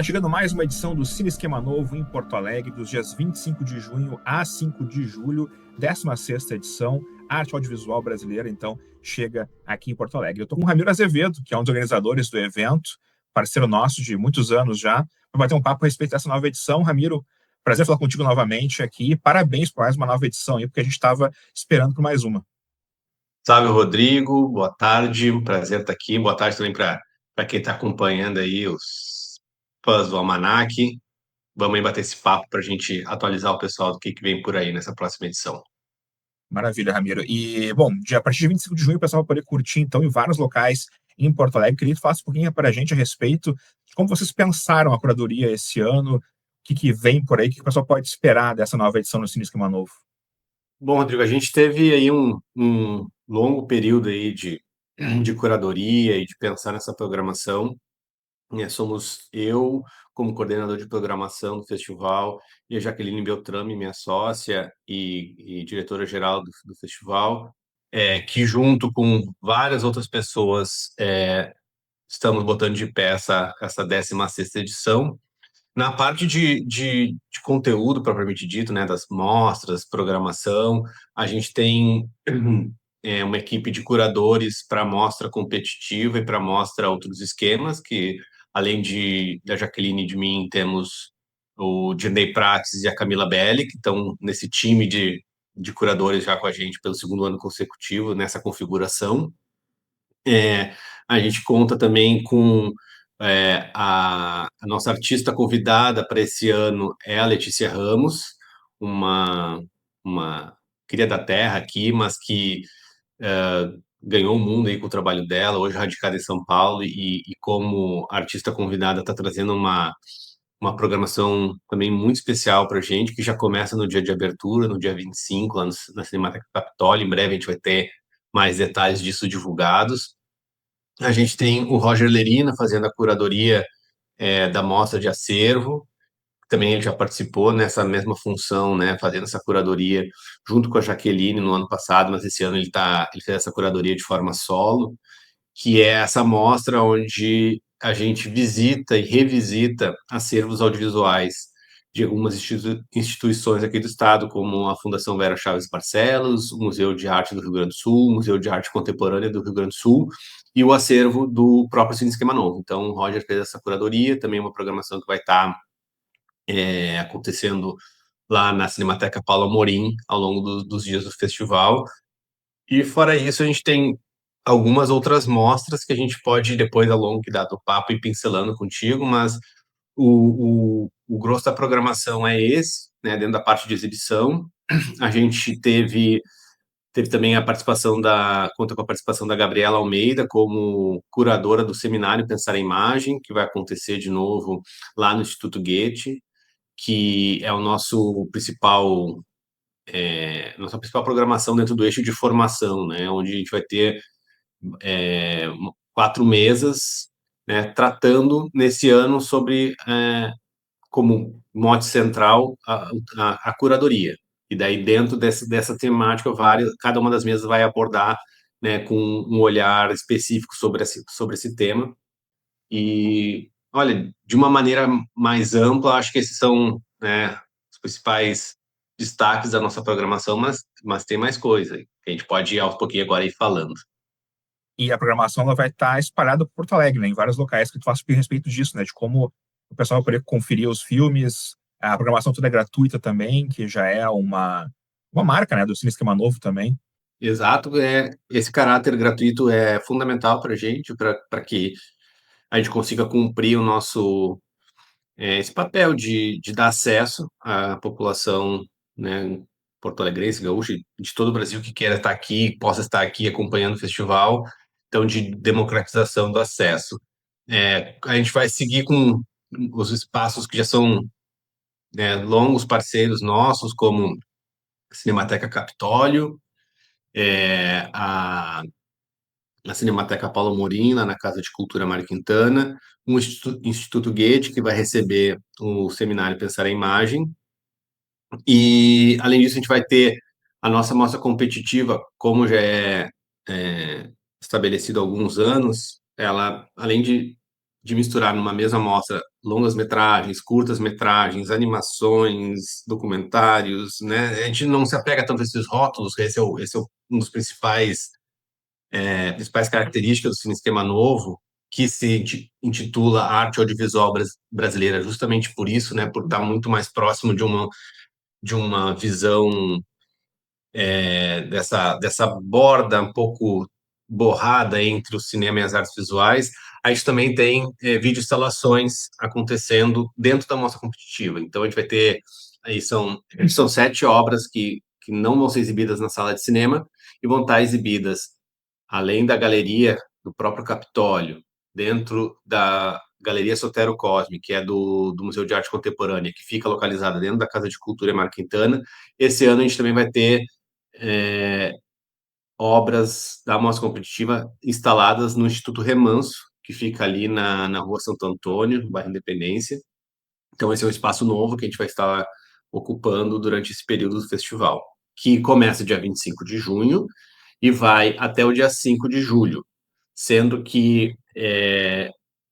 Tá chegando mais uma edição do Cine Esquema Novo em Porto Alegre, dos dias 25 de junho a 5 de julho, 16ª edição. Arte audiovisual brasileira, então, chega aqui em Porto Alegre. Eu estou com o Ramiro Azevedo, que é um dos organizadores do evento, parceiro nosso de muitos anos já, para bater um papo a respeito dessa nova edição. Ramiro, prazer falar contigo novamente aqui. Parabéns por mais uma nova edição aí, porque a gente estava esperando por mais uma. Salve, Rodrigo. Boa tarde. Um prazer estar aqui. Boa tarde também para quem está acompanhando aí os fãs do Almanac. Vamos aí bater esse papo para a gente atualizar o pessoal do que vem por aí nessa próxima edição. Maravilha, Ramiro. E, bom, a partir de 25 de junho o pessoal vai poder curtir, então, em vários locais em Porto Alegre. Queria que tu falasse um pouquinho para a gente a respeito de como vocês pensaram a curadoria esse ano, o que vem por aí, o que o pessoal pode esperar dessa nova edição do Cine Esquema Novo. Bom, Rodrigo, a gente teve aí um longo período aí de curadoria e de pensar nessa programação. Somos eu, como coordenador de programação do festival, e a Jaqueline Beltrame, minha sócia e diretora-geral do festival, que junto com várias outras pessoas estamos botando de pé essa 16ª edição. Na parte de conteúdo propriamente dito, né, das mostras, programação, a gente tem uma equipe de curadores para mostra competitiva e para mostra outros esquemas, que além da Jaqueline e de mim, temos o Dirney Prates e a Camila Belli, que estão nesse time de curadores já com a gente pelo segundo ano consecutivo, nessa configuração. A gente conta também com a nossa artista convidada para esse ano é a Letícia Ramos, uma cria da terra aqui, mas que ganhou o mundo aí com o trabalho dela, hoje radicada em São Paulo, e como artista convidada está trazendo uma programação também muito especial para a gente, que já começa no dia de abertura, no dia 25, lá na Cinemateca Capitólio. Em breve a gente vai ter mais detalhes disso divulgados. A gente tem o Roger Lerina fazendo a curadoria da mostra de acervo. Também ele já participou nessa mesma função, né, fazendo essa curadoria junto com a Jaqueline no ano passado, mas esse ano ele fez essa curadoria de forma solo, que é essa mostra onde a gente visita e revisita acervos audiovisuais de algumas instituições aqui do estado, como a Fundação Vera Chaves Barcelos, o Museu de Arte do Rio Grande do Sul, o Museu de Arte Contemporânea do Rio Grande do Sul e o acervo do próprio Cine Esquema Novo. Então, o Roger fez essa curadoria, também uma programação que vai estar acontecendo lá na Cinemateca Paula Amorim ao longo dos dias do festival. E fora isso, a gente tem algumas outras mostras que a gente pode, depois, ao longo do papo, ir pincelando contigo, mas o grosso da programação é esse, né, dentro da parte de exibição. A gente teve também conta com a participação da Gabriela Almeida como curadora do seminário Pensar a Imagem, que vai acontecer de novo lá no Instituto Goethe, que é o nossa principal programação dentro do eixo de formação, né, onde a gente vai ter 4 mesas, né, tratando nesse ano sobre, como mote central, a curadoria. E daí, dentro dessa temática, cada uma das mesas vai abordar, né, com um olhar específico sobre esse tema. E, olha, de uma maneira mais ampla, acho que esses são, né, os principais destaques da nossa programação, mas tem mais coisa. A gente pode ir aos pouquinho agora e ir falando. E a programação ela vai estar espalhada por Porto Alegre, né, em vários locais, que tu fala a respeito disso, né, de como o pessoal vai poder conferir os filmes. A programação toda é gratuita também, que já é uma marca, né, do Cine Esquema Novo também. Exato, esse caráter gratuito é fundamental para a gente, para que a gente consiga cumprir o nosso esse papel de dar acesso à população, né, porto-alegrense, gaúcha, de todo o Brasil que queira estar aqui, possa estar aqui acompanhando o festival, então de democratização do acesso. A gente vai seguir com os espaços que já são, né, longos parceiros nossos, como a Cinemateca Capitólio, a Cinemateca Paulo Morim, lá na Casa de Cultura Mário Quintana, o Instituto Goethe, que vai receber o seminário Pensar a Imagem, e, além disso, a gente vai ter a nossa mostra competitiva, como já é estabelecido há alguns anos. Ela, além de de misturar numa mesma mostra longas-metragens, curtas-metragens, animações, documentários, né? A gente não se apega tanto a esses rótulos, esse é um dos principais características do Cinesquema Novo, que se intitula Arte Audiovisual Brasileira, justamente por isso, né, por estar muito mais próximo de uma visão dessa borda um pouco borrada entre o cinema e as artes visuais. A gente também tem videoinstalações acontecendo dentro da mostra competitiva. Então, a gente vai ter, aí são 7 obras que não vão ser exibidas na sala de cinema e vão estar exibidas além da galeria do próprio Capitólio, dentro da Galeria Sotero Cosme, que é do Museu de Arte Contemporânea, que fica localizada dentro da Casa de Cultura Mar Quintana. Esse ano a gente também vai ter é, obras da mostra competitiva instaladas no Instituto Remanso, que fica ali na Rua Santo Antônio, no bairro Independência. Então, esse é um espaço novo que a gente vai estar ocupando durante esse período do festival, que começa dia 25 de junho e vai até o dia 5 de julho, sendo que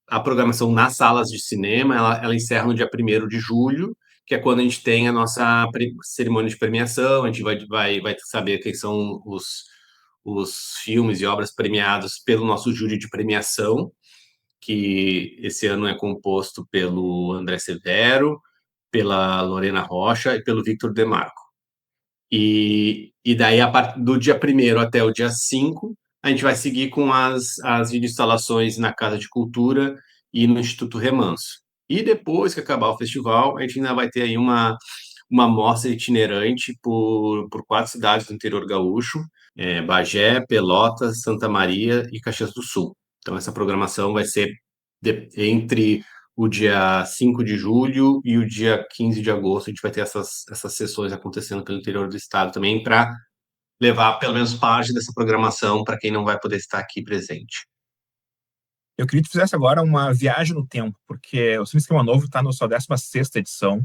a programação nas salas de cinema, ela encerra no dia 1º de julho, que é quando a gente tem a nossa cerimônia de premiação, a gente vai saber quem são os filmes e obras premiados pelo nosso júri de premiação, que esse ano é composto pelo André Severo, pela Lorena Rocha e pelo Victor Demarco. E daí, a partir do dia 1º até o dia 5, a gente vai seguir com as instalações na Casa de Cultura e no Instituto Remanso. E depois que acabar o festival, a gente ainda vai ter aí uma mostra itinerante por 4 cidades do interior gaúcho, Bagé, Pelotas, Santa Maria e Caxias do Sul. Então, essa programação vai ser entre o dia 5 de julho e o dia 15 de agosto. A gente vai ter essas sessões acontecendo pelo interior do estado também, para levar pelo menos parte dessa programação para quem não vai poder estar aqui presente. Eu queria que tu fizesse agora uma viagem no tempo, porque o Cine Esquema Novo está na sua 16ª edição.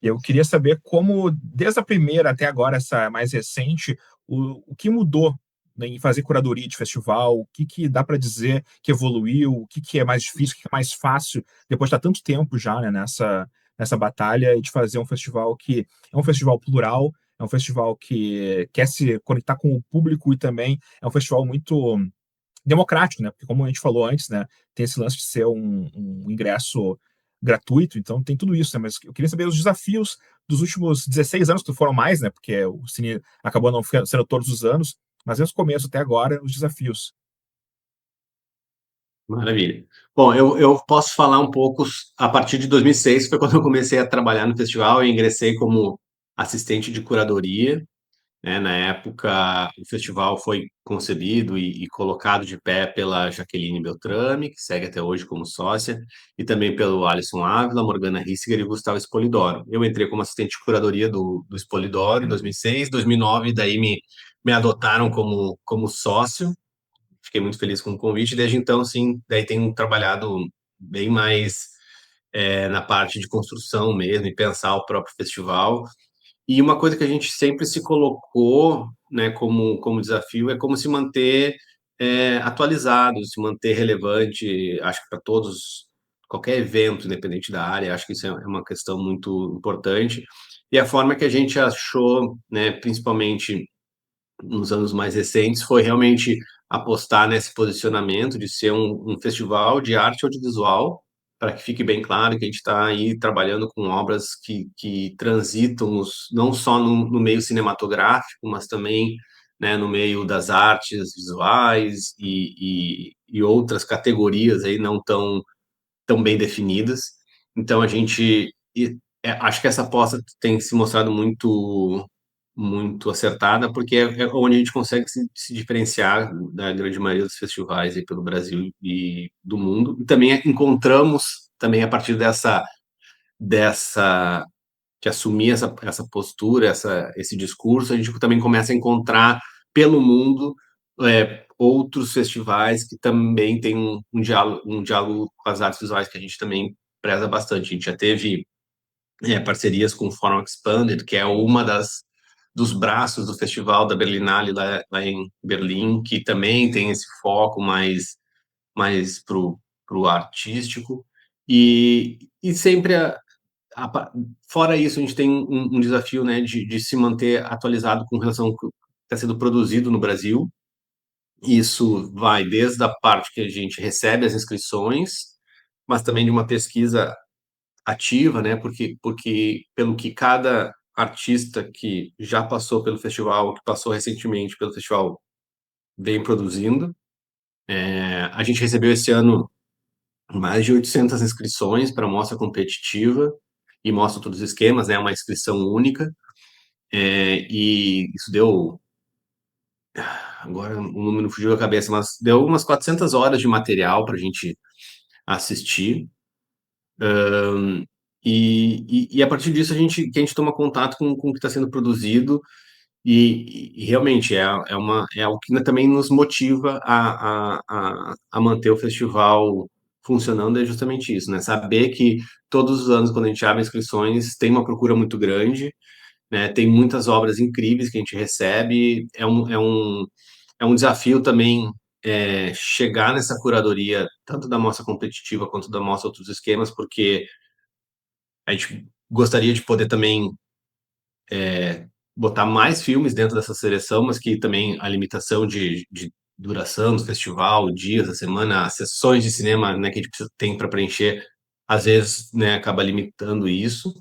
Eu queria saber como, desde a primeira até agora, essa mais recente, o que mudou, né, em fazer curadoria de festival, o que dá para dizer que evoluiu, o que é mais difícil, o que é mais fácil, depois de estar tanto tempo já, né, nessa batalha de fazer um festival que é um festival plural, é um festival que quer se conectar com o público e também é um festival muito democrático, né? Porque como a gente falou antes, né, tem esse lance de ser um ingresso gratuito, então tem tudo isso, né? Mas eu queria saber os desafios dos últimos 16 anos, que foram mais, né? Porque o Cine acabou não sendo todos os anos, mas desde o começo até agora, os desafios. Maravilha. Bom, eu posso falar um pouco a partir de 2006, que foi quando eu comecei a trabalhar no festival e ingressei como assistente de curadoria, né? Na época, o festival foi concebido e colocado de pé pela Jaqueline Beltrame, que segue até hoje como sócia, e também pelo Alisson Ávila, Morgana Hissiger e Gustavo Espolidoro. Eu entrei como assistente de curadoria do Espolidoro em 2006, 2009, daí me adotaram como sócio. Fiquei muito feliz com o convite. Desde então, sim, daí tenho trabalhado bem mais na parte de construção mesmo e pensar o próprio festival. E uma coisa que a gente sempre se colocou, né, como desafio é como se manter atualizado, se manter relevante, acho que para todos, qualquer evento, independente da área, acho que isso é uma questão muito importante. E a forma que a gente achou, né, principalmente nos anos mais recentes, foi realmente apostar nesse posicionamento de ser um festival de arte audiovisual, para que fique bem claro que a gente está aí trabalhando com obras que transitam não só no meio cinematográfico, mas também, né, no meio das artes visuais e outras categorias aí não tão bem definidas. Então a gente acho que essa aposta tem se mostrado muito acertada, porque é onde a gente consegue se diferenciar da grande maioria dos festivais aí pelo Brasil e do mundo. E também encontramos, também a partir dessa de assumir essa postura, esse discurso, a gente também começa a encontrar pelo mundo outros festivais que também têm um diálogo com as artes visuais que a gente também preza bastante. A gente já teve parcerias com o Fórum Expanded, que é uma dos braços do Festival da Berlinale lá em Berlim, que também tem esse foco mais pro artístico, e sempre fora isso, a gente tem um desafio, né, de se manter atualizado com relação ao que está sendo produzido no Brasil. Isso vai desde a parte que a gente recebe as inscrições, mas também de uma pesquisa ativa, né, porque pelo que cada artista que já passou pelo festival, que passou recentemente pelo festival, vem produzindo. A gente recebeu esse ano mais de 800 inscrições para a mostra competitiva, e mostra todos os esquemas, né, uma inscrição única, e isso deu, agora o número fugiu da cabeça, mas deu umas 400 horas de material para a gente assistir. E a partir disso que a gente toma contato com o que está sendo produzido, e realmente é algo que também nos motiva a manter o festival funcionando, é justamente isso, né? Saber que todos os anos, quando a gente abre inscrições, tem uma procura muito grande, né? Tem muitas obras incríveis que a gente recebe, é um desafio também, chegar nessa curadoria, tanto da mostra competitiva quanto da mostra Outros Esquemas, porque a gente gostaria de poder também botar mais filmes dentro dessa seleção, mas que também a limitação de duração do festival, dias da semana, as sessões de cinema, né, que a gente tem para preencher, às vezes, né, acaba limitando isso.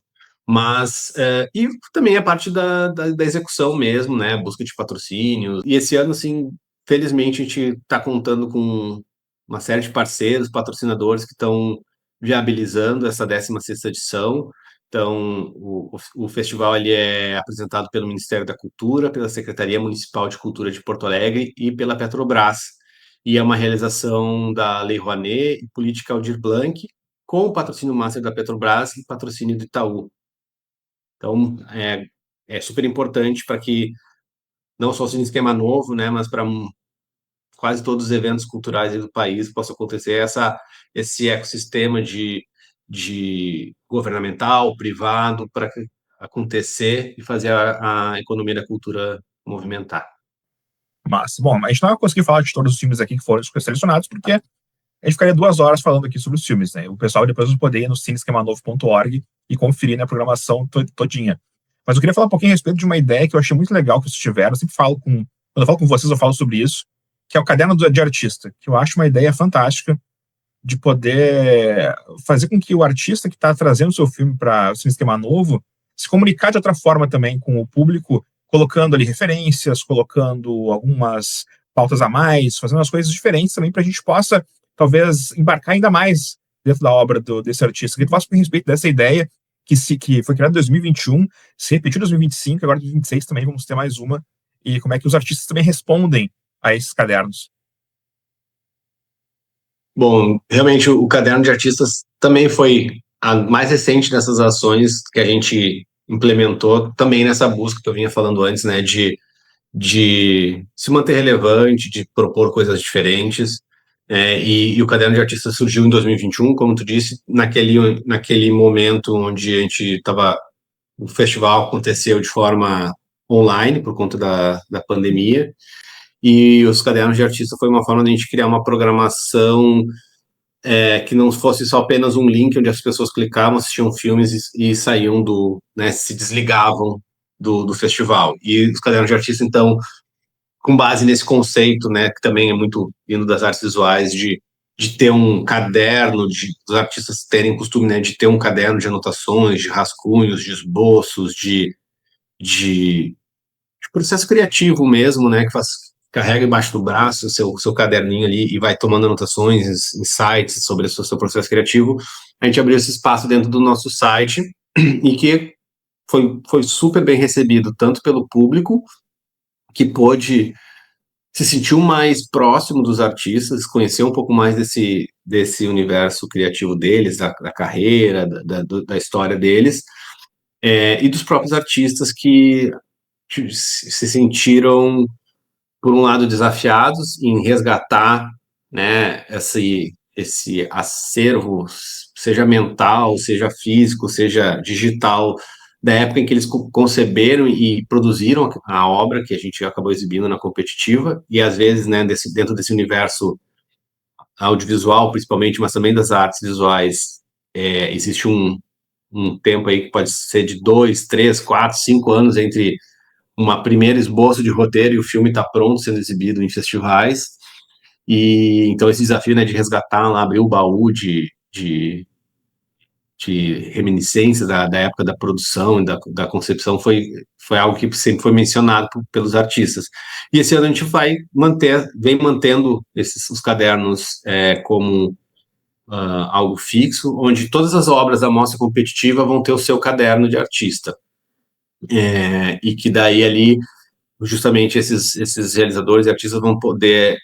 Mas, e também a parte da execução mesmo, né, busca de patrocínios. E esse ano, assim, felizmente, a gente está contando com uma série de parceiros, patrocinadores que estão viabilizando essa 16ª edição. Então, o festival ele é apresentado pelo Ministério da Cultura, pela Secretaria Municipal de Cultura de Porto Alegre e pela Petrobras. E é uma realização da Lei Rouanet e Política Aldir Blanc, com o patrocínio master da Petrobras e patrocínio do Itaú. Então, é super importante para que não só o Cine Esquema Novo, né, mas para quase todos os eventos culturais do país possa acontecer esse ecossistema de governamental, privado, para acontecer e fazer a economia da cultura movimentar. Mas, bom, a gente não vai conseguir falar de todos os filmes aqui que foram selecionados, porque a gente ficaria 2 horas falando aqui sobre os filmes, né? O pessoal depois vai poder ir no cinesquemanovo.org e conferir, né, a programação todinha. Mas eu queria falar um pouquinho a respeito de uma ideia que eu achei muito legal que vocês tiveram. Eu sempre falo quando eu falo com vocês, eu falo sobre isso, que é o caderno de artista, que eu acho uma ideia fantástica de poder fazer com que o artista que está trazendo o seu filme para o Cine Esquema Novo se comunicar de outra forma também com o público, colocando ali referências, colocando algumas pautas a mais, fazendo as coisas diferentes também para a gente possa, talvez, embarcar ainda mais dentro da obra desse artista. Que tu faça a respeito dessa ideia que foi criada em 2021, se repetiu em 2025, agora em 2026 também vamos ter mais uma, e como é que os artistas também respondem a esses cadernos. Bom, realmente o caderno de artistas também foi a mais recente dessas ações que a gente implementou, também nessa busca que eu vinha falando antes, né, de se manter relevante, de propor coisas diferentes. E o caderno de artistas surgiu em 2021, como tu disse, naquele momento onde a gente estava, o festival aconteceu de forma online por conta da pandemia, e os cadernos de artista foi uma forma de a gente criar uma programação que não fosse só apenas um link onde as pessoas clicavam, assistiam filmes e saíam né, se desligavam do festival. E os cadernos de artista, então, com base nesse conceito, né, que também é muito vindo das artes visuais, de ter um caderno, de os artistas terem costume, né, de ter um caderno de anotações, de rascunhos, de esboços, de processo criativo mesmo, né, que carrega embaixo do braço o seu caderninho ali e vai tomando anotações, insights sobre o seu processo criativo. A gente abriu esse espaço dentro do nosso site e que foi super bem recebido, tanto pelo público, que pôde se sentiu mais próximo dos artistas, conhecer um pouco mais desse universo criativo deles, da carreira, da história deles, e dos próprios artistas que se sentiram, por um lado, desafiados em resgatar, né, esse acervo, seja mental, seja físico, seja digital, da época em que eles conceberam e produziram a obra que a gente acabou exibindo na competitiva, e às vezes, né, dentro desse universo audiovisual, principalmente, mas também das artes visuais, existe um tempo aí que pode ser de 2, 3, 4, 5 anos entre uma primeira esboço de roteiro e o filme está pronto sendo exibido em festivais. E então esse desafio, né, de resgatar lá, abrir o baú de reminiscências da época da produção e da concepção foi algo que sempre foi mencionado pelos artistas. E esse ano a gente vem mantendo os cadernos como algo fixo, onde todas as obras da mostra competitiva vão ter o seu caderno de artista. E que daí ali, justamente, esses realizadores e artistas vão poder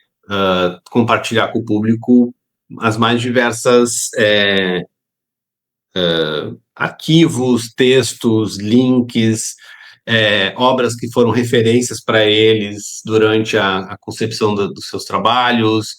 compartilhar com o público as mais diversas arquivos, textos, links, obras que foram referências para eles durante a concepção dos seus trabalhos,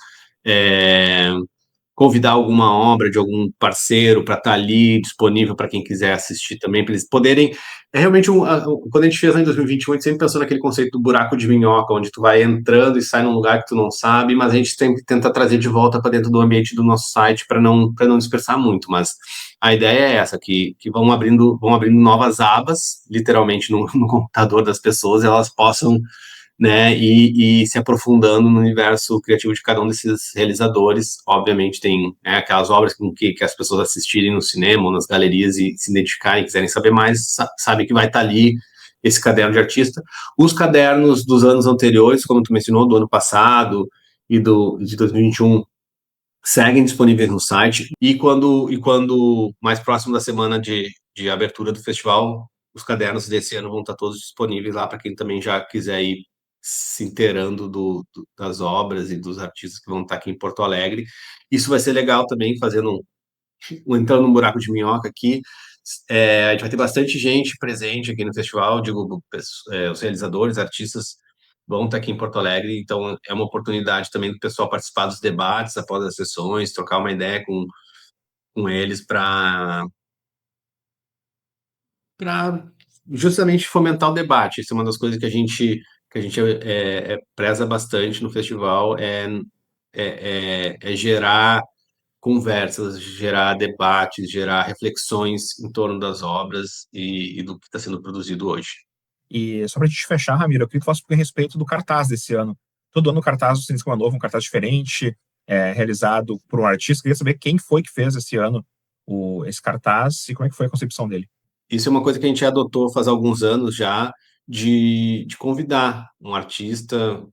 convidar alguma obra de algum parceiro para estar ali disponível para quem quiser assistir também, para eles poderem. Realmente, quando a gente fez lá em 2021, a gente sempre pensou naquele conceito do buraco de minhoca, onde tu vai entrando e sai num lugar que tu não sabe, mas a gente sempre tenta trazer de volta para dentro do ambiente do nosso site para não dispersar muito. Mas a ideia é essa, que vão abrindo novas abas, literalmente no computador das pessoas, e elas possam, né, e se aprofundando no universo criativo de cada um desses realizadores. Obviamente tem aquelas obras que as pessoas assistirem no cinema ou nas galerias e se identificarem, quiserem saber mais, sabe que vai estar ali esse caderno de artista. Os cadernos dos anos anteriores, como tu mencionou, do ano passado e de 2021, seguem disponíveis no site, e quando mais próximo da semana de abertura do festival, os cadernos desse ano vão estar todos disponíveis lá para quem também já quiser ir se inteirando das obras e dos artistas que vão estar aqui em Porto Alegre. Isso vai ser legal também, entrando num buraco de minhoca aqui. A gente vai ter bastante gente presente aqui no festival, digo, os realizadores, artistas vão estar aqui em Porto Alegre, então é uma oportunidade também do pessoal participar dos debates após as sessões, trocar uma ideia com eles para justamente fomentar o debate. Isso é uma das coisas que a gente preza bastante no festival, é gerar conversas, gerar debates, gerar reflexões em torno das obras e do que está sendo produzido hoje. E só para a gente fechar, Ramiro, eu queria que tu falasse a respeito do cartaz desse ano. Todo ano o cartaz do Cine Esquema Novo, um cartaz diferente, realizado por um artista. Eu queria saber quem foi que fez esse ano esse cartaz e como é que foi a concepção dele. Isso é uma coisa que a gente adotou faz alguns anos já, de convidar um artista,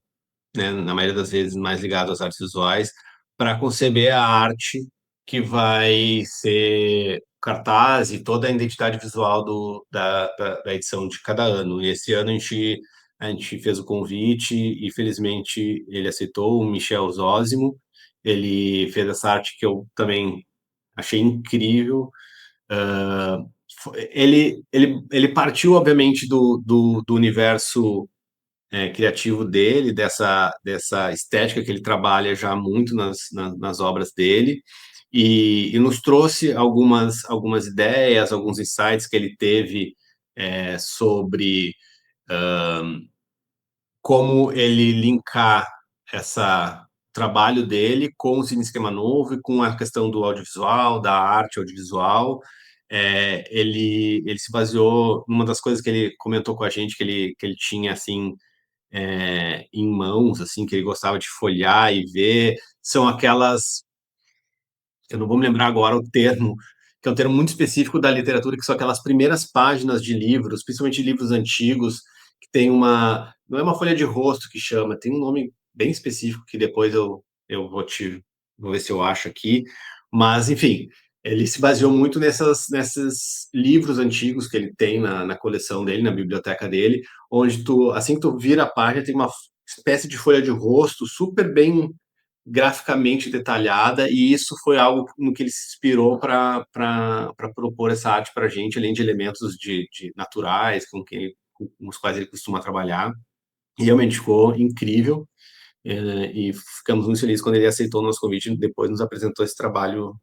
né, na maioria das vezes mais ligado às artes visuais, para conceber a arte que vai ser cartaz e toda a identidade visual da edição de cada ano. E esse ano a gente fez o convite e felizmente ele aceitou, o Michel Zósimo. Ele fez essa arte que eu também achei incrível. Ele partiu, obviamente, do universo criativo dele, dessa estética que ele trabalha já muito nas obras dele, e nos trouxe algumas ideias, alguns insights que ele teve sobre como ele linkar essa trabalho dele com o Cine Esquema Novo e com a questão do audiovisual, da arte audiovisual. Ele se baseou numa das coisas que ele comentou com a gente, que ele tinha assim em mãos, assim, que ele gostava de folhear e ver, são aquelas, eu não vou me lembrar agora o termo, que é um termo muito específico da literatura, que são aquelas primeiras páginas de livros, principalmente livros antigos, que tem não é uma folha de rosto que chama, tem um nome bem específico que depois eu vou ver se eu acho aqui, mas enfim, ele se baseou muito nesses livros antigos que ele tem na coleção dele, na biblioteca dele, onde assim que tu vira a página, tem uma espécie de folha de rosto super bem graficamente detalhada, e isso foi algo no que ele se inspirou para propor essa arte para a gente, além de elementos de naturais com os quais ele costuma trabalhar. E realmente ficou incrível, e ficamos muito felizes quando ele aceitou o nosso convite e depois nos apresentou esse trabalho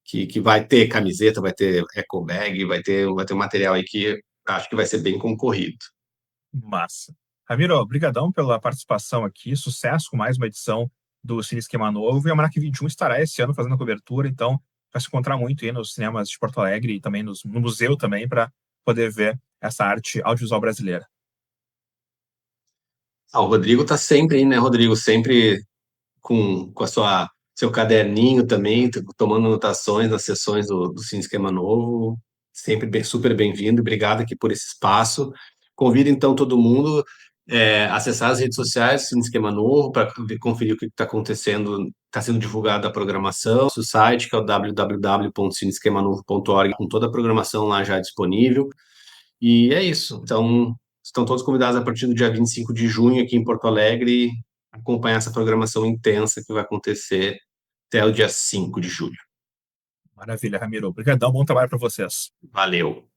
que vai ter camiseta, vai ter eco bag, vai ter um material aí que acho que vai ser bem concorrido. Massa. Ramiro, obrigadão pela participação aqui. Sucesso com mais uma edição do Cine Esquema Novo, e a Almanac 21 estará esse ano fazendo a cobertura, então vai se encontrar muito aí nos cinemas de Porto Alegre e também no museu também, para poder ver essa arte audiovisual brasileira. O Rodrigo tá sempre aí, né, Rodrigo? Sempre com a seu caderninho também, tomando anotações nas sessões do Cine Esquema Novo. Sempre super bem-vindo. Obrigado aqui por esse espaço. Convido, então, todo mundo a acessar as redes sociais do Cine Esquema Novo para conferir o que está acontecendo. Está sendo divulgada a programação, nosso site, que é o www.cineesquemanovo.org, com toda a programação lá já disponível. E é isso. Então, estão todos convidados a partir do dia 25 de junho aqui em Porto Alegre acompanhar essa programação intensa que vai acontecer até o dia 5 de julho. Maravilha, Ramiro. Obrigadão, bom trabalho para vocês. Valeu!